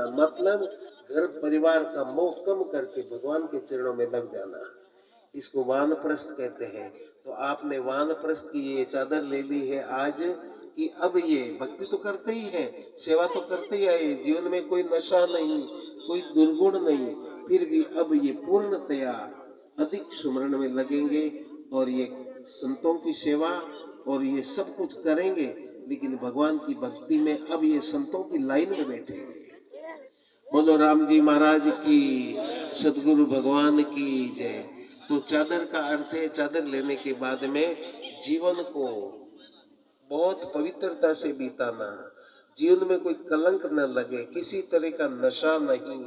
करना, मतलब घर परिवार का मोह कम करके भगवान के चरणों में लग जाना। इसको वानप्रस्थ कहते हैं। तो आपने वानप्रस्थ की ये चादर ले ली है आज कि अब ये भक्ति तो करते ही है, सेवा तो करते ही आए, जीवन में कोई नशा नहीं, कोई दुर्गुण नहीं, फिर भी अब ये पूर्णतया अधिक सुमरण में लगेंगे और ये संतों की सेवा और ये सब कुछ करेंगे, लेकिन भगवान की भक्ति में अब ये संतों की लाइन में बैठेंगे। बोलो राम जी महाराज की, सदगुरु भगवान की जय। तो चादर का अर्थ है, चादर लेने के बाद में जीवन को बहुत पवित्रता से बिताना, जीवन में कोई कलंक न लगे, किसी तरह का नशा नहीं,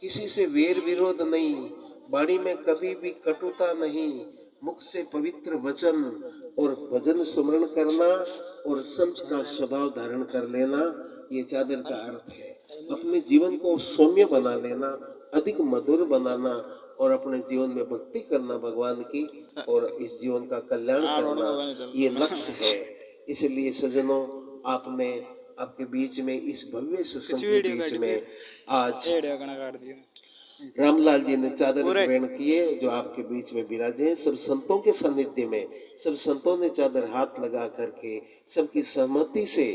किसी से वेर विरोध नहीं, वाणी में कभी भी कटुता नहीं, मुख से पवित्र वचन और भजन सुमरण करना और संत का स्वभाव धारण कर लेना, ये चादर का अर्थ है। अपने जीवन को सौम्य बना लेना, अधिक मधुर बनाना और अपने जीवन में भक्ति करना भगवान की, और इस जीवन का कल्याण करना, ये लक्ष्य है। इसलिए सज्जनों, आपने आपके बीच में इस भव्य सत्संग के बीच में आज रामलाल जी ने चादर ग्रहण किए जो आपके बीच में विराजे हैं। सब संतों के सानिध्य में सब संतों ने चादर हाथ लगा करके सबकी सहमति से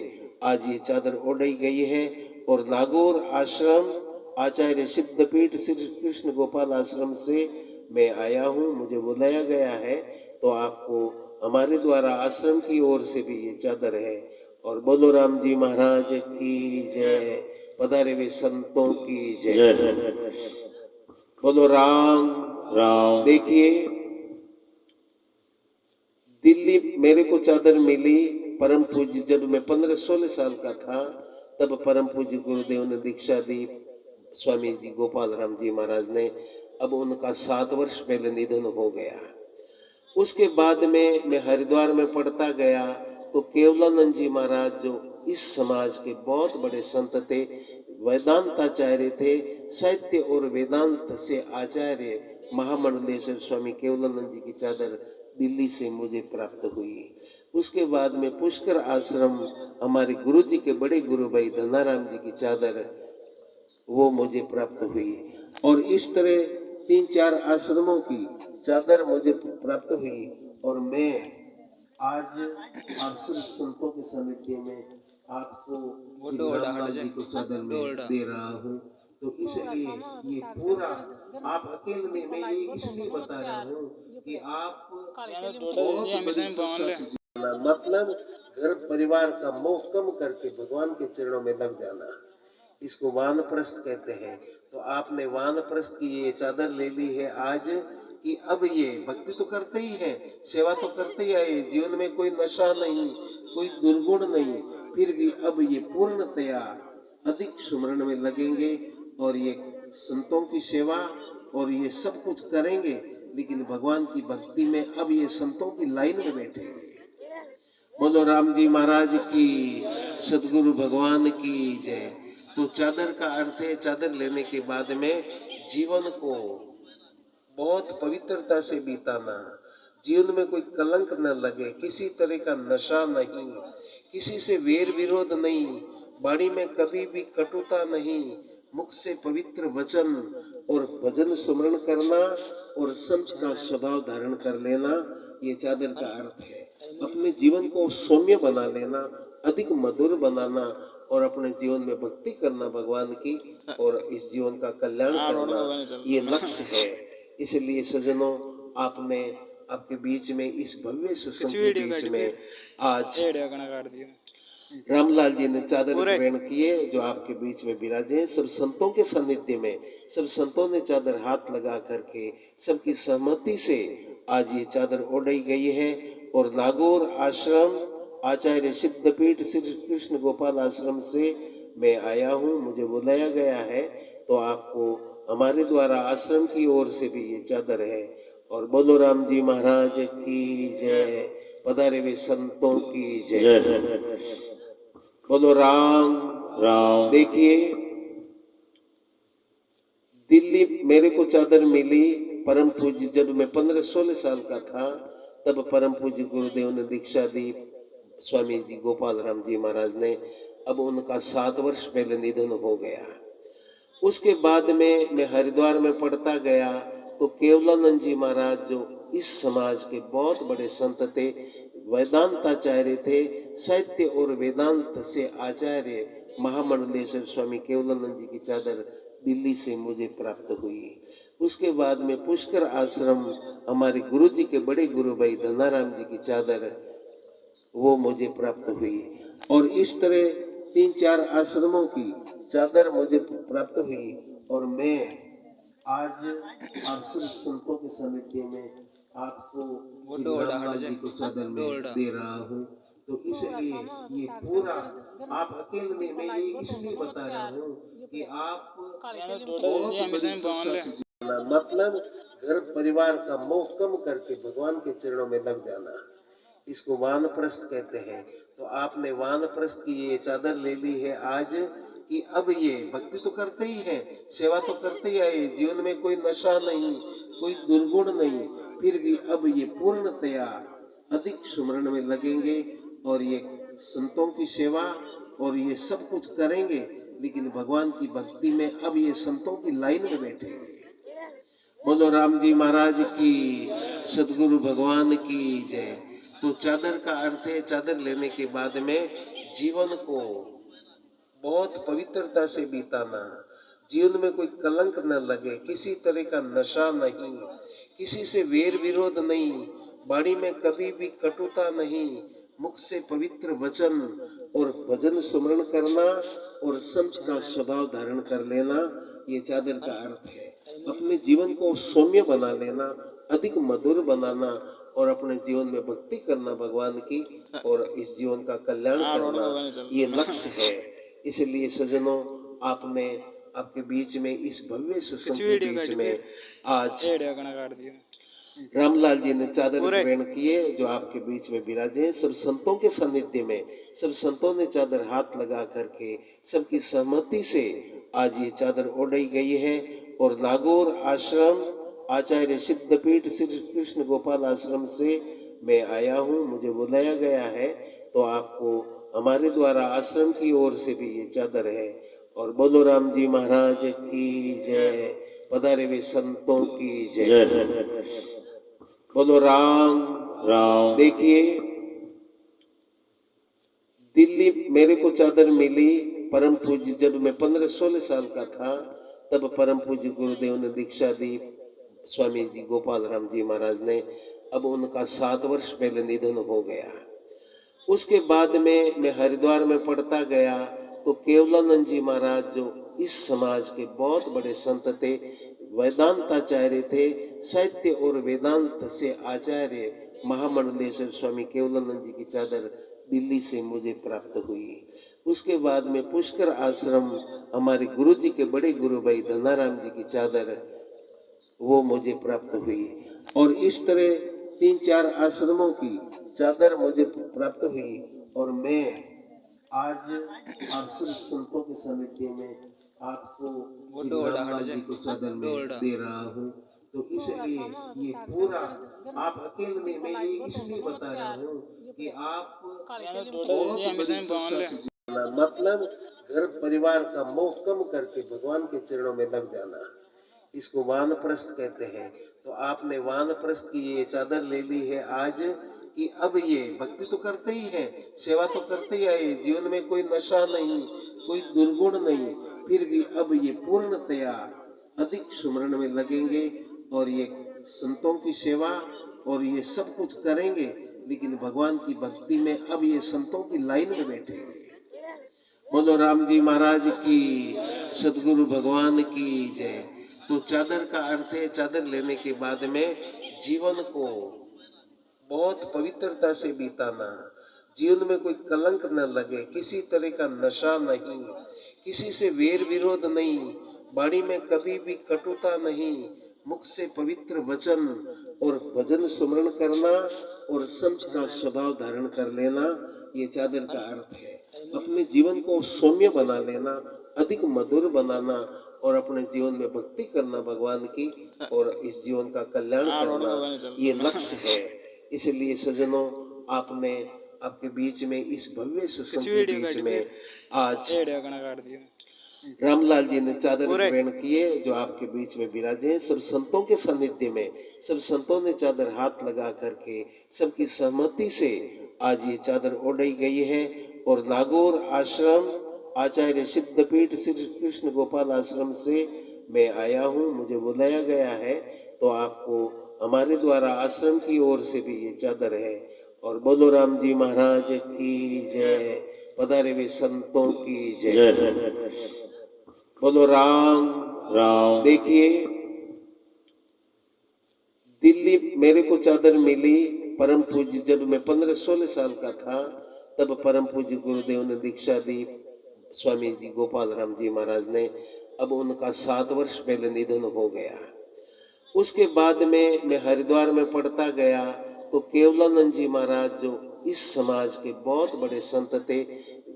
आज ये चादर ओढ़ी गई है। और नागौर आश्रम आचार्य सिद्धपीठ श्री कृष्ण गोपाल आश्रम से मैं आया हूँ, मुझे बुलाया गया है, तो आपको हमारे द्वारा आश्रम की ओर से भी ये चादर है। और बोलो राम जी महाराज की जय, पधारे हुए संतों की जय। बोलो राम राम। देखिए, दिल्ली मेरे को चादर मिली, परम पूज्य जब मैं 15-16 साल का था, तब परम पूज्य गुरुदेव ने दीक्षा दी, स्वामी जी गोपाल राम जी महाराज ने। अब उनका 7 वर्ष पहले निधन हो गया। उसके बाद में मैं हरिद्वार में पढ़ता गया, तो केवलानंद जी महाराज जो इस समाज के बहुत बड़े संत थे, वेदांताचार्य थे, साहित्य और वेदांत से आचार्य महामंडलेश्वर स्वामी केवलानंद जी की चादर दिल्ली से मुझे प्राप्त हुई। उसके बाद में पुष्कर आश्रम हमारे गुरु जी के बड़े गुरु भाई धनाराम जी की चादर वो मुझे प्राप्त हुई। और इस तरह 3-4 आश्रमों की चादर मुझे प्राप्त हुई। और मैं आज आप सब संतों के सानिध्य में आपको रामलाल जी को चादर में दे रहा हूँ। तो इसलिए ये पूरा आप अकेले में, मैं ये इसलिए बता रहा हूँ कि आप बहुत बड़ी संस्था से जुड़ना, मतलब घर परिवार का मोह कम करके भगवान के चरणों में लग जाना, इसको वानप्रस्थ कहते हैं। तो आपने वानप्रस्थ की ये चादर ले ली है आज कि अब ये भक्ति तो करते ही है, सेवा तो करते ही आए, जीवन में कोई नशा नहीं, कोई दुर्गुण नहीं, फिर भी अब ये पूर्णतया अधिक सुमरण में लगेंगे और ये संतों की सेवा और ये सब कुछ करेंगे, लेकिन भगवान की भक्ति में अब ये संतों की लाइन में बैठेंगे। बोलो राम जी महाराज की, सदगुरु भगवान की जय। तो चादर का अर्थ है, चादर लेने के बाद में जीवन को बहुत पवित्रता से बिताना, जीवन में कोई कलंक न लगे, किसी तरह का नशा नहीं, किसी से वेर विरोध नहीं, वाणी में कभी भी कटुता नहीं, मुख से पवित्र वचन और भजन सुमरण करना और संत का स्वभाव धारण कर लेना, ये चादर का अर्थ है। अपने जीवन को सौम्य बना लेना, अधिक मधुर बनाना और अपने जीवन में भक्ति करना भगवान की, और इस जीवन का कल्याण करना, ये लक्ष्य है। इसलिए सज्जनों, आपने आपके बीच में इस भव्य सत्संग के बीच में आज रामलाल जी ने चादर ग्रहण किए जो आपके बीच में विराजे हैं। सब संतों के सानिध्य में सब संतों ने चादर हाथ लगा करके सबकी सहमति से आज ये चादर ओढ़ी गई है। और नागौर आश्रम आचार्य सिद्धपीठ श्री कृष्ण गोपाल आश्रम से मैं आया हूँ, मुझे बुलाया गया है, तो आपको हमारे द्वारा आश्रम की ओर से भी ये चादर है। और बोलो राम जी महाराज की जय, पधारे हुए संतों की जय। बोलो राम राम। देखिए, दिल्ली मेरे को चादर मिली, परम पूज्य जब मैं 15-16 साल का था, तब परम पूज्य गुरुदेव ने दीक्षा दी, स्वामी जी गोपाल राम जी महाराज ने। अब उनका 7 वर्ष पहले निधन हो गया। उसके बाद में मैं हरिद्वार में पढ़ता गया तो केवलानंद जी महाराज जो इस समाज के बहुत बड़े संत थे, वेदांताचार्य थे, साहित्य और वेदांत से आचार्य महामंडलेश्वर स्वामी केवलानंद जी की चादर दिल्ली से मुझे प्राप्त हुई। उसके बाद में पुष्कर आश्रम हमारे गुरु जी के बड़े गुरु भाई धनाराम जी की चादर वो मुझे प्राप्त हुई। और इस तरह 3-4 आश्रमों की चादर मुझे प्राप्त हुई। और मैं आज आप सब संतों के सानिध्य में आपको श्री रामलाल जी को चादर में दे रहा हूँ। तो इसलिए ये पूरा आप अकेले में मैं ये इसलिए बता रहा हूँ कि आप बहुत बड़ी संस्था से जुड़ना, मतलब घर परिवार का मोह कम करके भगवान के चरणों में लग जाना, इसको वानप्रस्थ कहते हैं। तो आपने वानप्रस्थ की ये चादर ले ली है आज कि अब ये भक्ति तो करते ही है, सेवा तो करते ही आए, जीवन में कोई नशा नहीं, कोई दुर्गुण नहीं, फिर भी अब ये पूर्णतया अधिक सुमरण में लगेंगे और ये संतों की सेवा और ये सब कुछ करेंगे, लेकिन भगवान की भक्ति में अब ये संतों की लाइन में बैठेंगे। बोलो राम जी महाराज की, सदगुरु भगवान की जय। तो चादर का अर्थ है चादर लेने के बाद में जीवन को बहुत पवित्रता से बिताना, जीवन में कोई कलंक न लगे, किसी तरह का नशा नहीं, किसी से वेर विरोध नहीं, वाणी में कभी भी कटुता नहीं, मुख से पवित्र वचन और भजन सुमरण करना और संत का स्वभाव धारण कर लेना, ये चादर का अर्थ है। अपने जीवन को सौम्य बना लेना, अधिक मधुर बनाना और अपने जीवन में भक्ति करना भगवान की और इस जीवन का कल्याण करना, ये लक्ष्य है। इसलिए सज्जनों, आपने आपके बीच में इस भव्य सत्संग के बीच में आज रामलाल जी ने चादर ग्रहण किए जो आपके बीच में विराजे हैं। सब संतों के सानिध्य में सब संतों ने चादर हाथ लगा करके सबकी सहमति से आज ये चादर ओढ़ी गई है। और नागौर आश्रम आचार्य सिद्धपीठ श्री कृष्ण गोपाल आश्रम से मैं आया हूँ, मुझे बुलाया गया है, तो आपको हमारे द्वारा आश्रम की ओर से भी ये चादर है। और बोलो राम जी महाराज की जय, पधारे हुए संतों की जय। बोलो राम राम। देखिए, दिल्ली मेरे को चादर मिली परम पूज्य, जब मैं 15-16 साल का था तब परम पूज्य गुरुदेव ने दीक्षा दी, स्वामी जी गोपाल राम जी महाराज ने। अब उनका 7 वर्ष पहले निधन हो गया। उसके बाद में मैं हरिद्वार में पढ़ता गया तो केवलानंद जी महाराज जो इस समाज के बहुत बड़े संत थे, वेदांताचार्य थे, साहित्य और वेदांत से आचार्य महामंडलेश्वर स्वामी केवलानंद जी की चादर दिल्ली से मुझे प्राप्त हुई। उसके बाद में पुष्कर आश्रम हमारे गुरु जी के बड़े गुरु भाई धनाराम जी की चादर वो मुझे प्राप्त हुई। और इस तरह 3-4 आश्रमों की चादर मुझे प्राप्त हुई। और मैं आज आप सब संतों के सानिध्य में आपको श्री रामलाल जी को चादर में दे रहा हूँ। तो इसलिए ये पूरा आप अकेले में मैं ये इसलिए बता रहा हूँ कि आप बहुत बड़ी संस्था से जुड़ना, मतलब घर परिवार का मोह कम करके भगवान के चरणों में लग जाना, इसको वानप्रस्थ कहते हैं। तो आपने वानप्रस्थ की ये चादर ले ली है आज कि अब ये भक्ति तो करते ही है, सेवा तो करते ही आए, जीवन में कोई नशा नहीं, कोई दुर्गुण नहीं, फिर भी अब ये पूर्णतया अधिक सुमरण में लगेंगे और ये संतों की सेवा और ये सब कुछ करेंगे, लेकिन भगवान की भक्ति में अब ये संतों की लाइन में बैठेंगे। बोलो राम जी महाराज की, सदगुरु भगवान की जय। तो चादर का अर्थ है चादर लेने के बाद में जीवन को बहुत पवित्रता से बिताना, जीवन में कोई कलंक न लगे, किसी तरह का नशा नहीं, किसी से वेर विरोध नहीं, वाणी में कभी भी कटुता नहीं, मुख से पवित्र वचन और भजन सुमरण करना और संत का स्वभाव धारण कर लेना, ये चादर का अर्थ है। अपने जीवन को सौम्य बना लेना, अधिक मधुर बनाना और अपने जीवन में भक्ति करना भगवान की और इस जीवन का कल्याण करना, ये लक्ष्य है। इसलिए सज्जनों, आपने आपके बीच में इस भव्य सत्संग के बीच में आज रामलाल जी ने चादर ग्रहण किए जो आपके बीच में विराजे हैं। सब संतों के सानिध्य में सब संतों ने चादर हाथ लगा करके सबकी सहमति से आज ये चादर ओढ़ी गई है। और नागौर आश्रम आचार्य सिद्धपीठ श्री कृष्ण गोपाल आश्रम से मैं आया हूँ, मुझे बुलाया गया है, तो आपको हमारे द्वारा आश्रम की ओर से भी ये चादर है। और बोलो राम जी महाराज की जय, पधारे हुए संतों की जय। बोलो राम राम। देखिए दिल्ली मेरे को चादर मिली परम पूज्य, जब मैं 15-16 साल का था तब परम पूज्य गुरुदेव ने दीक्षा दी, स्वामी जी गोपाल राम जी महाराज ने। अब उनका 7 वर्ष पहले निधन हो गया। उसके बाद में मैं हरिद्वार में पढ़ता गया तो केवलानंद जी महाराज जो इस समाज के बहुत बड़े संत थे,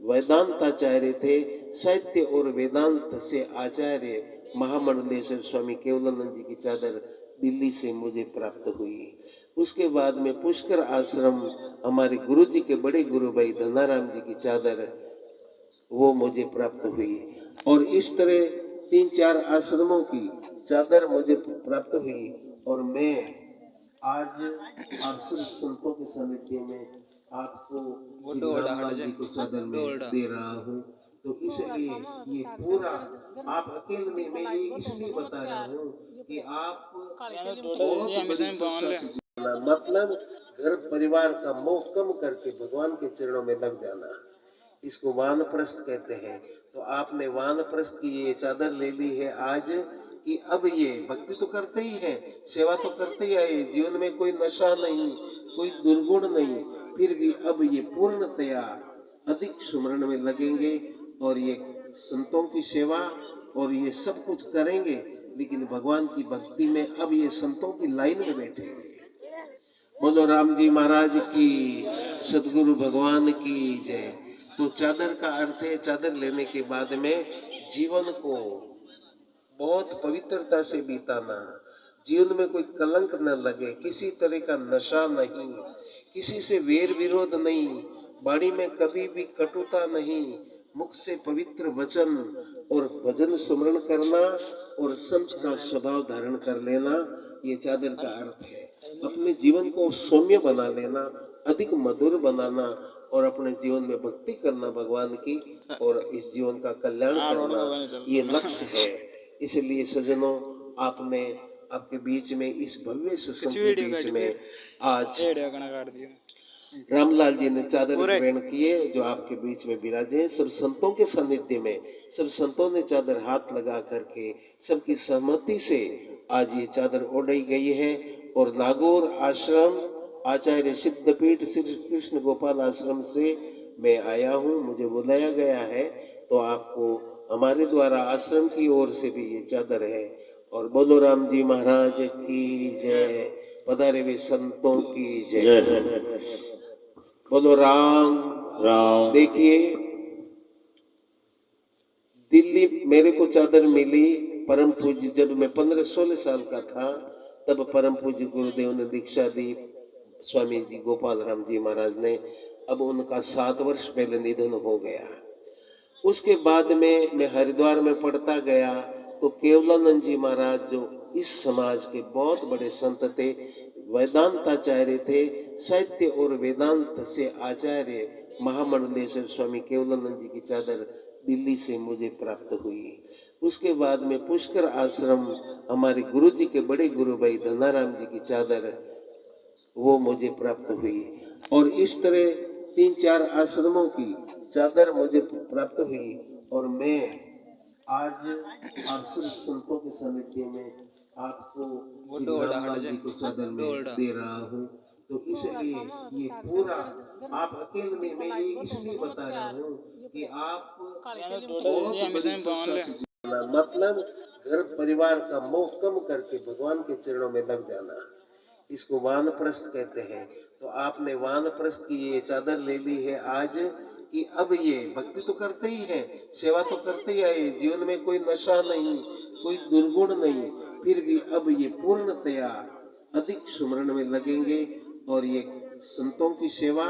वेदांताचार्य थे, साहित्य और वेदांत से आचार्य महामंडलेश्वर स्वामी केवलानंद जी की चादर दिल्ली से मुझे प्राप्त हुई। उसके बाद में पुष्कर आश्रम हमारे गुरु जी के बड़े गुरु भाई धनाराम जी की चादर वो मुझे प्राप्त हुई। और इस तरह 3-4 आश्रमों की चादर मुझे प्राप्त हुई। और मैं आज आप सब संतों के सानिध्य में आपको रामलाल जी को चादर में दे रहा हूँ। तो इसलिए ये पूरा आप अकेले में, मैं ये इसलिए बता रहा हूँ कि आप मतलब घर परिवार का मोह कम करके भगवान के चरणों में लग जाना, इसको वानप्रस्थ कहते हैं। तो आपने वानप्रस्थ की ये चादर ले ली है आज कि अब ये भक्ति तो करते ही है, सेवा तो करते ही आए, जीवन में कोई नशा नहीं, कोई दुर्गुण नहीं, फिर भी अब ये पूर्णतया अधिक सुमरण में लगेंगे और ये संतों की सेवा और ये सब कुछ करेंगे, लेकिन भगवान की भक्ति में अब ये संतों की लाइन में बैठेंगे। बोलो राम जी महाराज की, सदगुरु भगवान की जय। तो चादर का अर्थ है चादर लेने के बाद में जीवन को बहुत पवित्रता से बिताना, जीवन में कोई कलंक न लगे, किसी तरह का नशा नहीं, किसी से वेर विरोध नहीं, वाणी में कभी भी कटुता नहीं, मुख से पवित्र वचन और भजन सुमरण करना और संत का स्वभाव धारण कर लेना, ये चादर का अर्थ है। अपने जीवन को सौम्य बना लेना, अधिक मधुर बनाना और अपने जीवन में भक्ति करना भगवान की, और इस जीवन का कल्याण करना, ये लक्ष्य है। इसलिए सज्जनों, आपने आपके बीच में इस भव्य सत्संग के बीच में आज रामलाल जी ने चादर ग्रहण किए जो आपके बीच में विराजे हैं। सब संतों के सानिध्य में सब संतों ने चादर हाथ लगा करके सबकी सहमति से आज ये चादर ओढ़ी गई है। और नागौर आश्रम आचार्य सिद्धपीठ श्री कृष्ण गोपाल आश्रम से मैं आया हूँ, मुझे बुलाया गया है, तो आपको हमारे द्वारा आश्रम की ओर से भी ये चादर है। और बोलो राम जी महाराज की जय, पधारे हुए संतों की जय। बोलो राम राम। देखिए दिल्ली मेरे को चादर मिली परम पूज्य, जब मैं 15-16 साल का था तब परम पूज्य गुरुदेव ने दीक्षा दी, स्वामी जी गोपाल राम जी महाराज ने। अब उनका 7 वर्ष पहले निधन हो गया। उसके बाद में मैं हरिद्वार में पढ़ता गया तो केवलानंद जी महाराज जो इस समाज के बहुत बड़े संत थे, वेदांताचार्य थे, साहित्य और वेदांत से आचार्य महामंडलेश्वर स्वामी केवलानंद जी की चादर दिल्ली से मुझे प्राप्त हुई। उसके बाद में पुष्कर आश्रम हमारे गुरु जी के बड़े गुरु भाई धनाराम जी की चादर वो मुझे प्राप्त हुई। और इस तरह 3-4 आश्रमों की चादर मुझे प्राप्त हुई। और मैं आज आप सब संतों के सानिध्य में आपको रामलाल जी को चादर में दे रहा हूँ। तो इसलिए ये पूरा आप अकेले में, मैं ये इसलिए बता रहा हूँ कि आप मतलब घर परिवार का मोह कम करके भगवान के चरणों में लग जाना, इसको वानप्रस्थ कहते हैं। तो आपने वानप्रस्थ की ये चादर ले ली है आज कि अब ये भक्ति तो करते ही है, सेवा तो करते ही आए, जीवन में कोई नशा नहीं, कोई दुर्गुण नहीं, फिर भी अब ये पूर्णतया अधिक सुमरण में लगेंगे और ये संतों की सेवा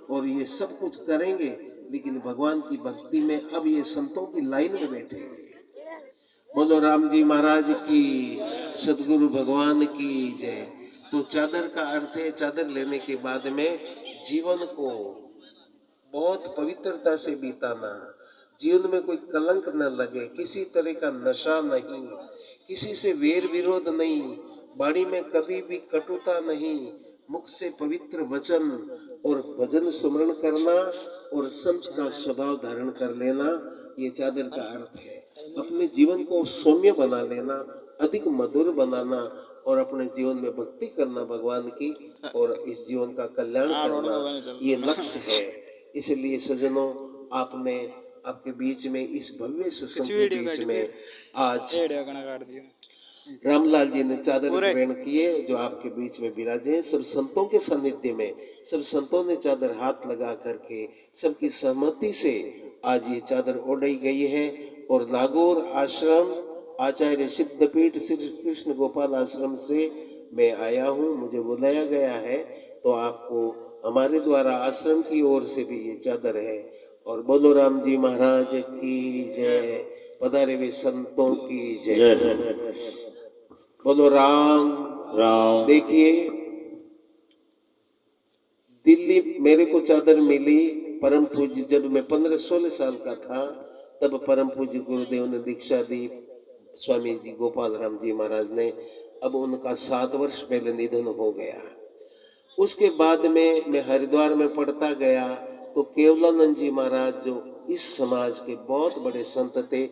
और ये सब कुछ करेंगे, लेकिन भगवान की भक्ति में अब ये संतों की लाइन में बैठेंगे। बोलो राम जी महाराज की, सदगुरु भगवान की जय। तो चादर का अर्थ है, चादर लेने के बाद में जीवन को बहुत पवित्रता से बिताना, जीवन में कोई कलंक न लगे, किसी तरह का नशा नहीं, किसी से वेर विरोध नहीं, वाणी में कभी भी कटुता नहीं, मुख से पवित्र वचन और भजन स्मरण करना और संत का स्वभाव धारण कर लेना, ये चादर का अर्थ है। अपने जीवन को सौम्य बना लेना, अधिक मधुर बनाना और अपने जीवन में भक्ति करना भगवान की, और इस जीवन का कल्याण करना, ये लक्ष्य है। इसलिए सज्जनों, आपने आपके बीच में इस भव्य सत्संग के बीच में आज रामलाल जी ने चादर ग्रहण किए, जो आपके बीच में विराजे हैं। सब संतों के सानिध्य में सब संतों ने चादर हाथ लगा करके सबकी सहमति से आज ये चादर ओढ़ी गई है। और नागौर आश्रम आचार्य सिद्धपीठ श्री कृष्ण गोपाल आश्रम से मैं आया हूँ, मुझे बुलाया गया है, तो आपको हमारे द्वारा आश्रम की ओर से भी ये चादर है। और बोलो राम जी महाराज की जय, पधारे हुए संतों की जय। बोलो राम राम। देखिए, दिल्ली मेरे को चादर मिली, परम पूज्य जब मैं 15-16 साल का था, तब परम पूज्य गुरुदेव ने दीक्षा दी, स्वामी जी गोपाल राम जी महाराज ने। अब उनका 7 वर्ष पहले निधन हो गया। उसके बाद में मैं हरिद्वार में पढ़ता गया, तो केवलानंद जी महाराज जो इस समाज के बहुत बड़े संत थे,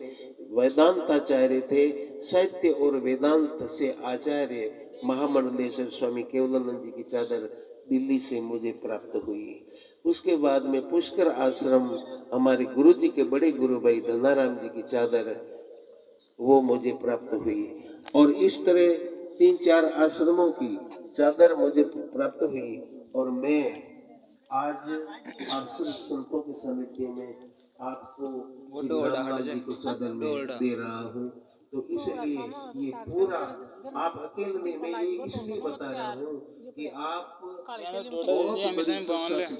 वेदांताचार्य थे, साहित्य और वेदांत से आचार्य महामंडलेश्वर स्वामी केवलानंद जी की चादर दिल्ली से मुझे प्राप्त हुई। उसके बाद में पुष्कर आश्रम हमारे गुरु जी के बड़े गुरु भाई धनाराम जी की चादर, वो मुझे प्राप्त हुई। और इस तरह 3-4 आश्रमों की चादर मुझे प्राप्त हुई। और मैं आज आप सब संतों के सानिध्य में आपको रामलाल जी को चादर में दे रहा हूँ। तो इसलिए ये पूरा आप अकेले में, मैं ये इसलिए बता रहा हूँ कि आप बहुत बड़ी संस्था से